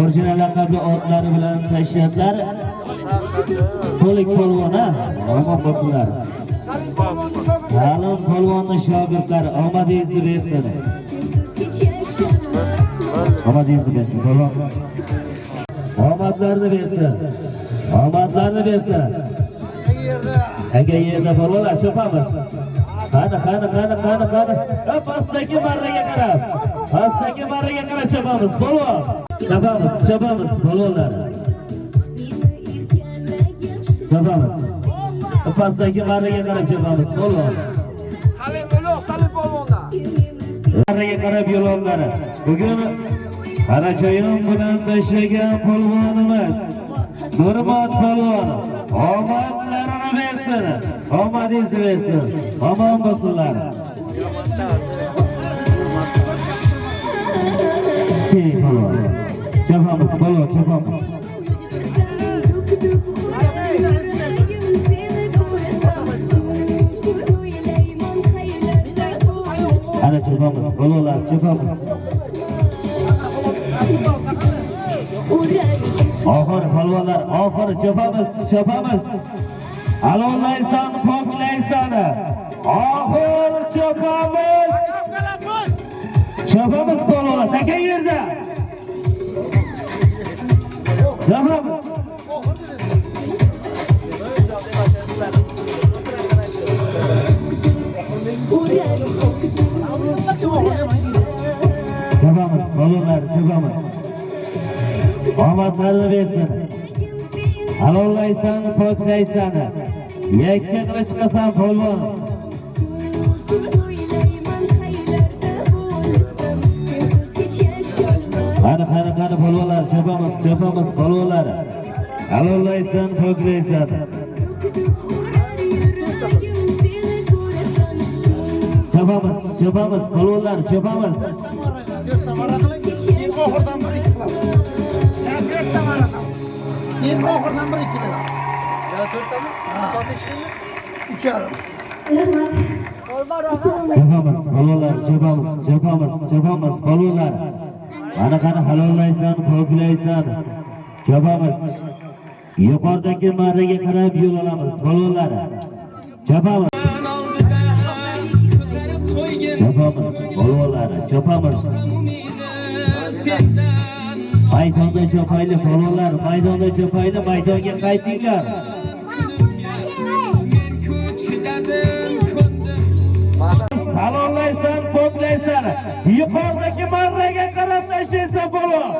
Orjina laqabli otlari bilan tashladilar. To'lik polvona, omon bo'lsinlar. Ta'lim polvonni shogirdlar omadingizni bersin. Omadingizni bersin, polvon. Omadlarni bersin. Omadlarni bersin. Aka yerda polvonlar chopamiz. Qani. Pastdagi marraga qarab. Pastdagi marraga qarab chopamiz, polvon. Chopamiz, polvonlar. Chopamiz. Pastdagi marraga qarab chopamiz, polvon. Salim polvonda. Marraga qarab yo'lovlari. Bugun Qarachoyim bilan tashlagan polvonimiz Nurmat polvon omadlarini bersin. Omadingizni bersin. Omon bo'lsinlar. Keling polvon. Chopamiz, polvon, chopamiz. Ana chopamiz, polvonlar chopamiz. Oxir polvonlar, oxir chopamiz. Alollaysan, poklaysan. Oxir chopamiz. Chopamiz polvonlar, taka yerda. Chopamiz. Chopamiz, polvonlar chopamiz. Omadlarini bersin. Halollaysan, poklaysan. Yakka qilib chiqasan polvon. Qani polvonlar chopamiz polvonlar. Halollaysan, poklaysan. Chopamiz polvonlar chopamiz. Oxirdan bir ikki qilamiz. Keyin oxirdan bir ikki qilamiz. Yana 4 tami? Soat nechi bo'ldi? 3,5. Chopamiz polvonlar chopamiz polvonlar. Qani halollaysan, poklaysan. Chopamiz. Yuqoridagi marraga qarab yo'l olamiz polvonlar. Chopamiz polvonlar, chopamiz. Maydonda chopayli polvonlar, maydonga qaytinglar. Halollaysan, poklaysan. Yuqoridagi marraga qarab tashlaysan polvon.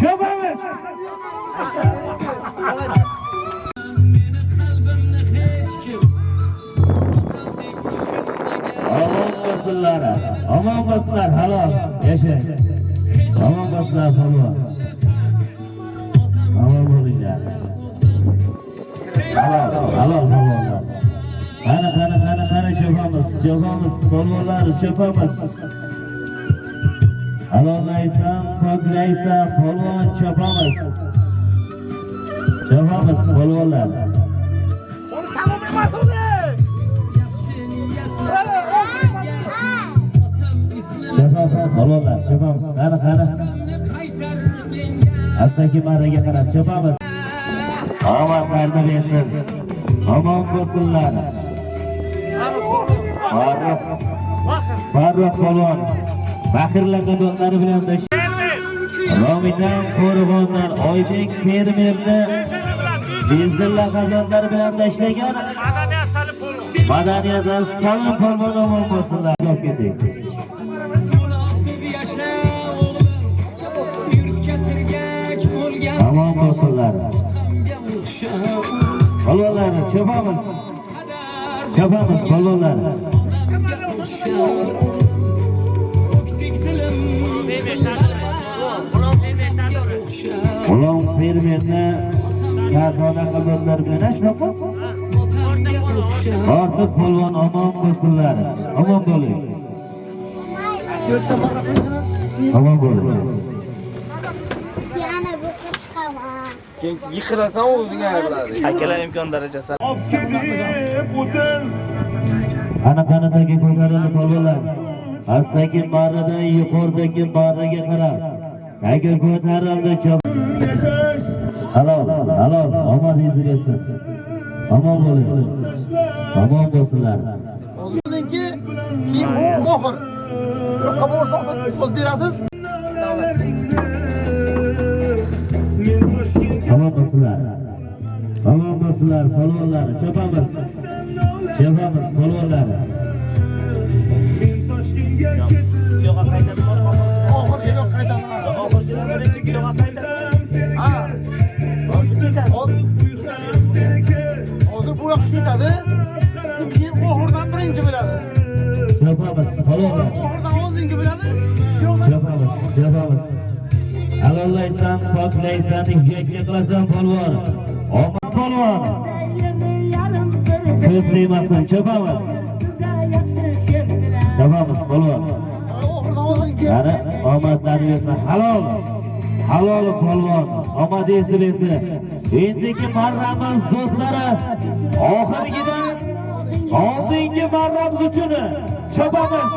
Chopamiz. Omon bo'lsinlar, halol yashang. Omon bo'lsinlar polvon. Omon bo'linglar. Halol polvonlar. Qani chopamiz polvonlar chopamiz. Halollaysan, poklaysan polvon chopamiz. Polvonlar. Onu tamam emas uni. Polvonlar chopamiz. Qani. Astaki marraga qarab chopamiz. Omadlarni bersin. Omon bo'lsinlar. Farruh polvon. Faxrlar qadamlari bilan Romitan Qo'rg'ondan Oybek fermerni Bezilla qazonlari bilan tashlagan madaniyatdan salom polvon omon bo'lsinlar. Javob keting. Omon bo'lsinlar. Polvonlarni chopamiz. Chopamiz polvonlarni. Ulon fermerni Kardona qazonlari bilan shunaqa. Ortiq polvon omon bo'lsinlar. Omon bo'ling. Omon bo'ling. Yana bu qiz hava. Yiqirasan o'zingga biladi. Akalar imkon darajasi. Qanaqanadagi ko'tarildi polvonlar. Astaki marradan yuqoridagi marraga qarab. Agar ko'tarildi chop. Halol, omadingiz bo'lsin. Omon bo'ling. Omon bo'lsinlar. O'zinki keyin bu oxir. Yo'qqa borsa o'z berasiz. Omon bo'lsinlar. Omon bo'lsinlar polvonlar. Chopamiz. Chopamiz polvonlar. Yo'q, qaytadi. Oxirgi yo'q qaytaman. Oxirgi birinchi kiloga qaytadi. Ha. Hozir bu yoqqa ketadi. U keyin oxirdan birinchi bo'ladi. Chopamiz polvonlar. Oxirdan oldingi bo'ladi. Chopamiz. Halollaysan, poklaysan, yakka qilasan polvon. Omon polvon. Ko'zlaymasin, chopamiz. Chopamiz polvon. Oxirdan oldingi. Qani omadlari bersin. Halol polvon. Omadingiz bo'lsin. Endiki marramiz do'stlari oxirigidan oldingi marramiz uchun chopamiz.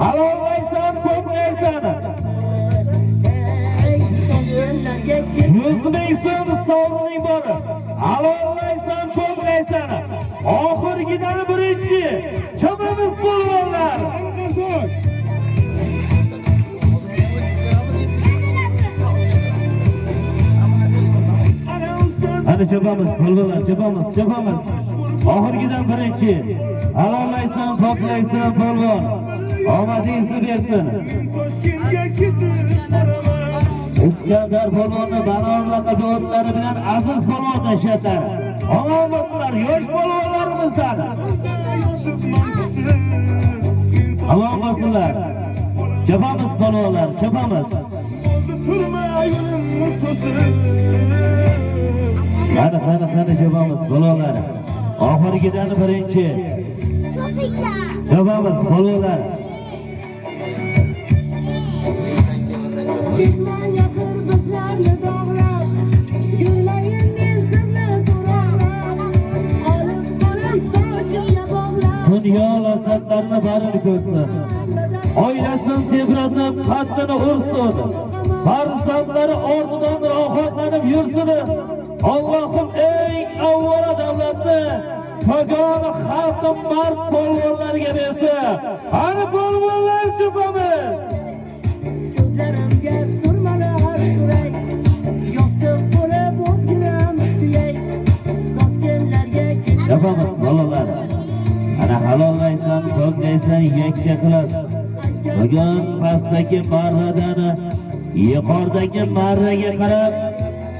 Halollaysan, poklaysan. 100 ming so'm sovg'ing bor. Halollaysan, poklaysan. Oxirgidan birinchi chopamiz polvonlar. Hadi chopamiz polvonlar, chopamiz. Oxirgidan birinchi. Halollaysan, poklaysan polvon. Omadingiz bersin. Iskandar polvonni banorlaqa do'stlari bilan aziz polvon tashlatlar. Omon bo'lsinlar, yosh polvonlarimizdan. Omon bo'lsinlar. Chopamiz polvonlar, chopamiz. Qani chopamiz polvonlar. Oxirgidan birinchi. Chopamiz polvonlar. Dunyo lazzatlarini barini ko'rsin. Oilasini tebratib, qaddini ursin. Farzandlari ortidan rohatlanib yursin. Allohim eng avvalo davlatni pagoni xalqi mard polvonlarga bersin. Qani polvonlar chopamiz. Ko'zlarimga surmalar suray, yostiq bo'lib o'zginam suyay, Toshkentlarga chopamiz polvonlar. Ana halollaysan, poklaysan, yakka qilib. Bugun pastdagi marradan yuqoridagi marraga qarab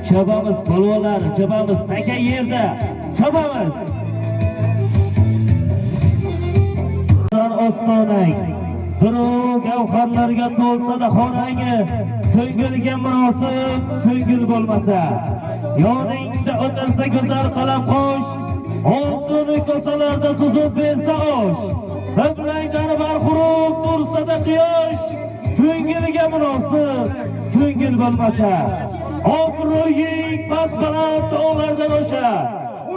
chopamiz polvonlar, chopamiz taka yerda. Chopamiz. Ostonang Birov gavharlarga to'lsa-da xonangi, ko'ngilga munosib ko'ngil bo'lmasa, yoningda o'tirsa go'zal qalamqosh, oltin kosalarda suzib bersa osh, Qiblaydan barxurub tursa-da quyosh, ko'ngilga munosib ko'ngil bo'lmasa, obro'ying past-baland tog'lardan o'sha,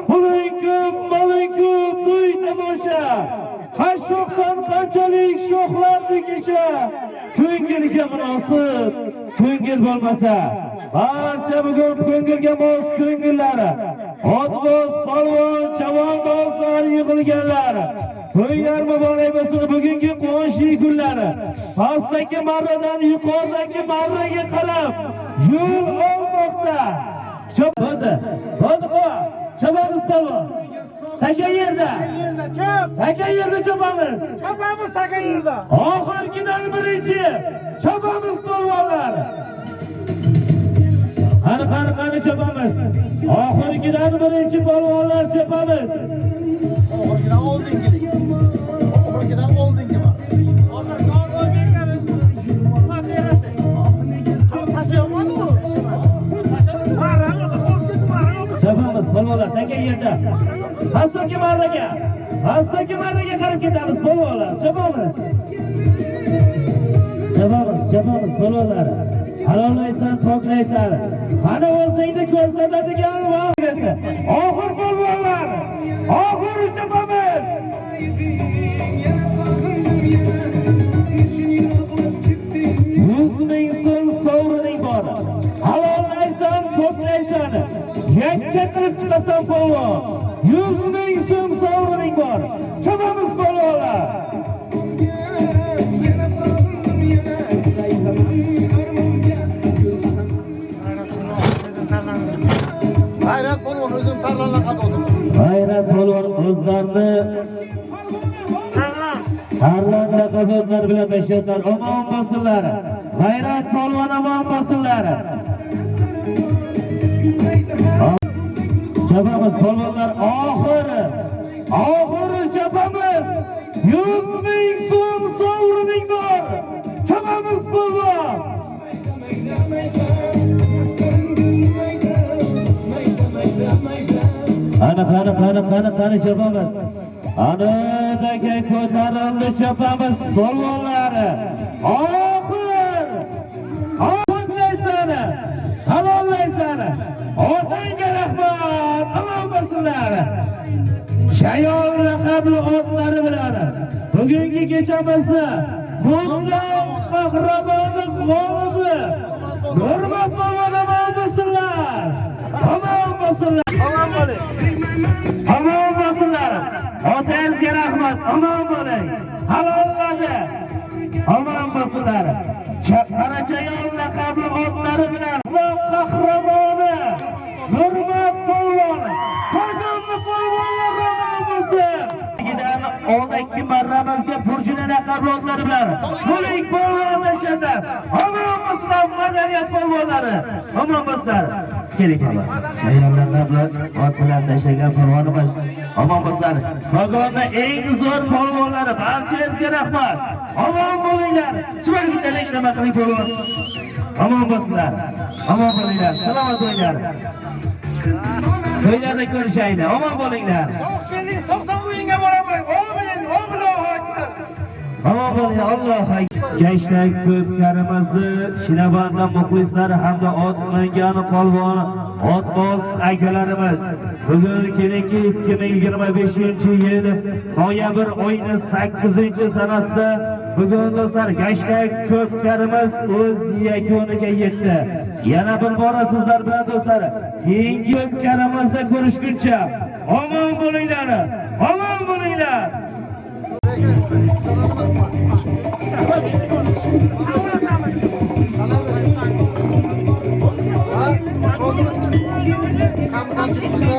puling ko'p, moling ko'p, to'y tomosha, qashshoqsan qanchalik sho'xlarning ishi, ko'ngilga munosib ko'ngil bo'lmasa, barcha bugun ko'ngilga mos ko'ngillari, otboz, polvon, chavon dostlar yig'ilganlar, To'ylar muborak bo'lsin bugungi quvonchli kunlari. Pastdagi marradan yuqoridagi marraga qarab yo'l olmoqda. Hadi qo'y. Chopamiz polvon. Taka yerda. Taka yerda chopamiz. Chopamiz taka yerda. Oxirgidan birinchi chopamiz polvonlar. Qani chopamiz. Oxirgidan birinchi polvonlar chopamiz. Oxirgidan oldingi. Oxirgidan oldingi bor. Chopamiz polvonlar taka yerda. Pastdagi marraga qarab ketamiz polvonlar. Chopamiz polvonlar. Halollaysan, poklaysan. Qani o'zingni ko'rsatadigan vaqt. Oxir polvonlar. Oxir chopamiz. 100,000 so'm sovrining bor. Halollaysan, poklaysan. Yakka qilib chiqasan polvon. 100,000 so'm sovrining bor. Chopamiz polvonlar. G'ayrat polvon o'zim tarlanlar qaddim. G'ayrat polvon o'zlarini tarlan laqablar bilan tashlayotlar. Omon bo'lsinlar. G'ayrat polvon omon bo'lsinlar. Chopamiz polvonlar oxiri chopamiz. 100,000 so'm sovrining bor. Chopamiz polvon. Qani chopamiz. Anadagi ko'tarildi chopamiz polvonlar. Oxir. Poklaysan. Halollaysan. Otangga rahmat. Omon bo'lsinlar. Shayol laqabli otlari bilan bugungi kechamizni bundan qahramoni g'olibi Hurmat polvon omon bo'lsinlar. Omon bo'lsinlar. Omon bo'lsinlar. Otangizga rahmat. Omon bo'ling. Halolladi. Omon bo'lsinlar. Qarachayol laqabli otlari bilan qahramoni Hurmat polvon. Qahramoni polvonlar omon bo'lsin. Oldaki marramizga Burjina laqabli otlari bilan bo'ling polvon tashadi. Omon bo'lsinlar madaniyat polvonlari. Omon bo'lsinlar. Keling polvon. Shayollar bilan ot bilan tashlagan polvonimiz. Omon bo'lsinlar. Qo'qonda eng zo'r polvonlari barchangizga rahmat. Omon bo'linglar. Chiroyli nima qiling polvon. Omon bo'lsinlar. Omon bo'linglar. Salomat bo'linglar. To'ylarda ko'rishaylik. Omon bo'linglar. So'q keling, so'qsan uyingga boraman. Allohu akbar. Omon bo'linglar. Allohu akbar. Gençlik ko'pkarimizni Shinabanda muxlislari hamda ot mingan polvon otboz akalarimiz bugun kelingki 2025-yil noyabr oyining 8-sanasida bugun do'stlar gençlik ko'pkarimiz o'z yakuniga yetdi. Yana bir bora sizlar bilan do'stlar keyingi ko'pkarimizda ko'rishguncha omon bo'linglar. Omon bo'linglar. Qam qamchilik qilsa.